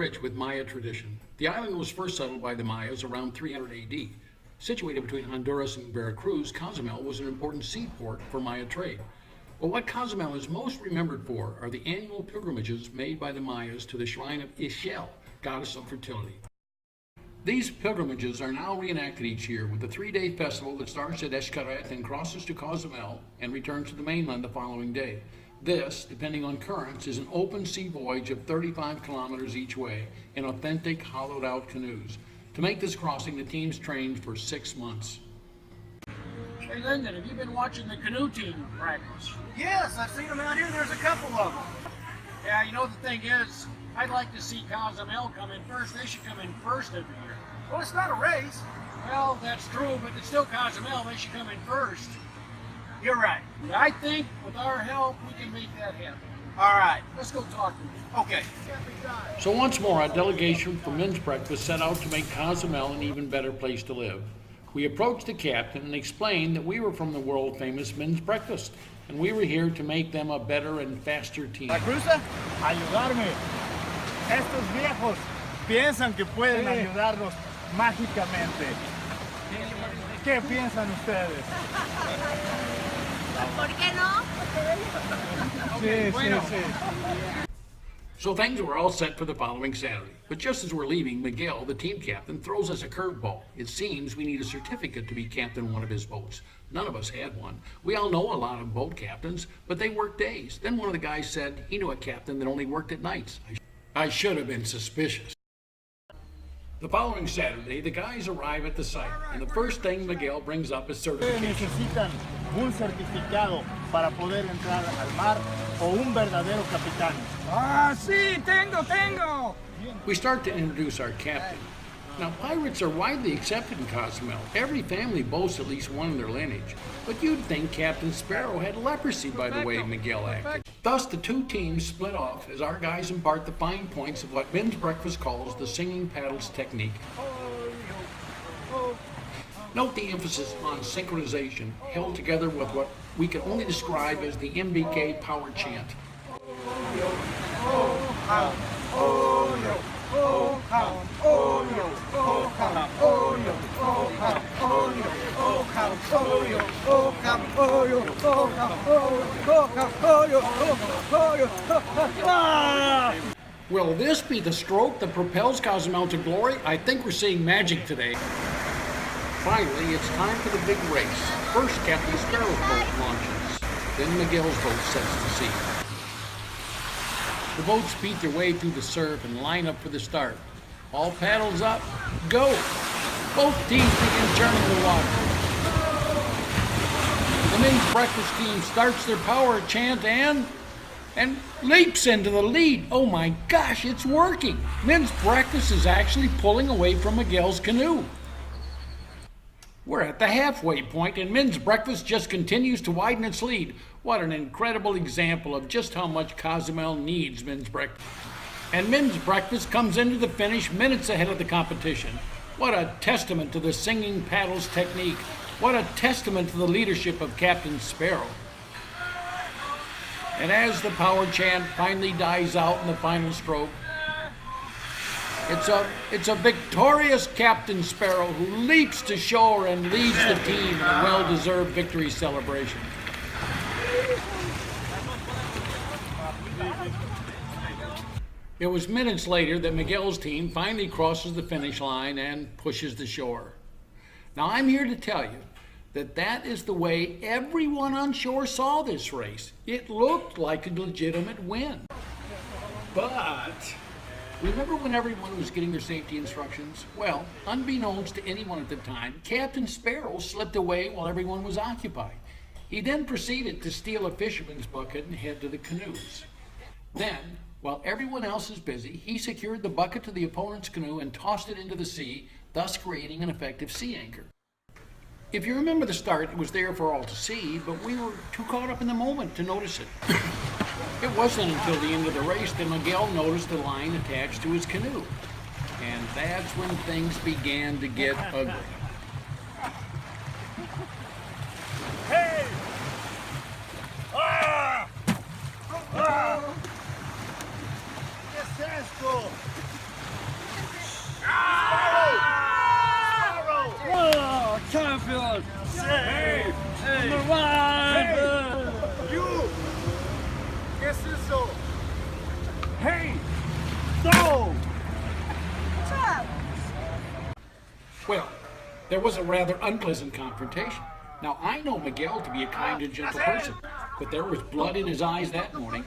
rich with Maya tradition. The island was first settled by the Mayas around 300 AD. Situated between Honduras and Veracruz, Cozumel was an important seaport for Maya trade. But what Cozumel is most remembered for are the annual pilgrimages made by the Mayas to the shrine of Ixchel, goddess of fertility. These pilgrimages are now reenacted each year with a 3-day festival that starts at Xcaret and crosses to Cozumel and returns to the mainland the following day. This, depending on currents, is an open sea voyage of 35 kilometers each way in authentic hollowed-out canoes. To make this crossing, the teams trained for 6 months. Hey Lyndon, have you been watching the canoe team practice? Yes, I've seen them out here. There's a couple of them. Yeah, you know the thing is, I'd like to see Cozumel come in first. They should come in first every year. Well, it's not a race. Well, that's true, but it's still Cozumel. They should come in first. You're right. But I think with our help, we can make that happen. All right. Let's go talk to them. Okay. So once more, a delegation from Men's Breakfast set out to make Cozumel an even better place to live. We approached the captain and explained that we were from the world-famous Men's Breakfast, and we were here to make them a better and faster team. La cruza, ayudarme. Estos viejos piensan que pueden ayudarnos mágicamente. ¿Qué piensan ustedes? ¿Por qué no? Sí, sí, sí. So things were all set for the following Saturday. But just as we're leaving, Miguel, the team captain, throws us a curveball. It seems we need a certificate to be captain one of his boats. None of us had one. We all know a lot of boat captains, but they work days. Then one of the guys said he knew a captain that only worked at nights. I should have been suspicious. The following Saturday, the guys arrive at the site, and the first thing Miguel brings up is certification. Necesitan un certificado para poder entrar al mar o un verdadero capitán. Ah, sí, tengo. We start to introduce our captain. Now, pirates are widely accepted in Cozumel. Every family boasts at least one in their lineage. But you'd think Captain Sparrow had leprosy by the way Miguel acted. Thus, the two teams split off as our guys impart the fine points of what Men's Breakfast calls the singing paddles technique. Note the emphasis on synchronization, held together with what we can only describe as the MBK power chant. Will this be the stroke that propels Cozumel to glory? I think we're seeing magic today. Finally, it's time for the big race. First, Captain Sparrow's boat launches. Then Miguel's boat sets to sea. The boats beat their way through the surf and line up for the start. All paddles up, go! Both teams begin churning the water. The Men's Breakfast team starts their power chant and leaps into the lead. Oh my gosh, it's working! Men's Breakfast is actually pulling away from Miguel's canoe. We're at the halfway point, and Men's Breakfast just continues to widen its lead. What an incredible example of just how much Cozumel needs Men's Breakfast. And Men's Breakfast comes into the finish minutes ahead of the competition. What a testament to the singing paddles technique. What a testament to the leadership of Captain Sparrow. And as the power chant finally dies out in the final stroke, it's a victorious Captain Sparrow who leaps to shore and leads the team in a well-deserved victory celebration. It was minutes later that Miguel's team finally crosses the finish line and pushes the shore. Now, I'm here to tell you that that is the way everyone on shore saw this race. It looked like a legitimate win. But remember when everyone was getting their safety instructions? Well, unbeknownst to anyone at the time, Captain Sparrow slipped away while everyone was occupied. He then proceeded to steal a fisherman's bucket and head to the canoes. Then, while everyone else is busy, he secured the bucket to the opponent's canoe and tossed it into the sea, thus creating an effective sea anchor. If you remember the start, it was there for all to see, but we were too caught up in the moment to notice it. It wasn't until the end of the race that Miguel noticed the line attached to his canoe. And that's when things began to get ugly. Hey! Ah! Ah! ¿Qué es esto? Hey! You! ¿Qué es eso? Hey! No! Well, there was a rather unpleasant confrontation. Now, I know Miguel to be a kind and gentle person, but there was blood in his eyes that morning.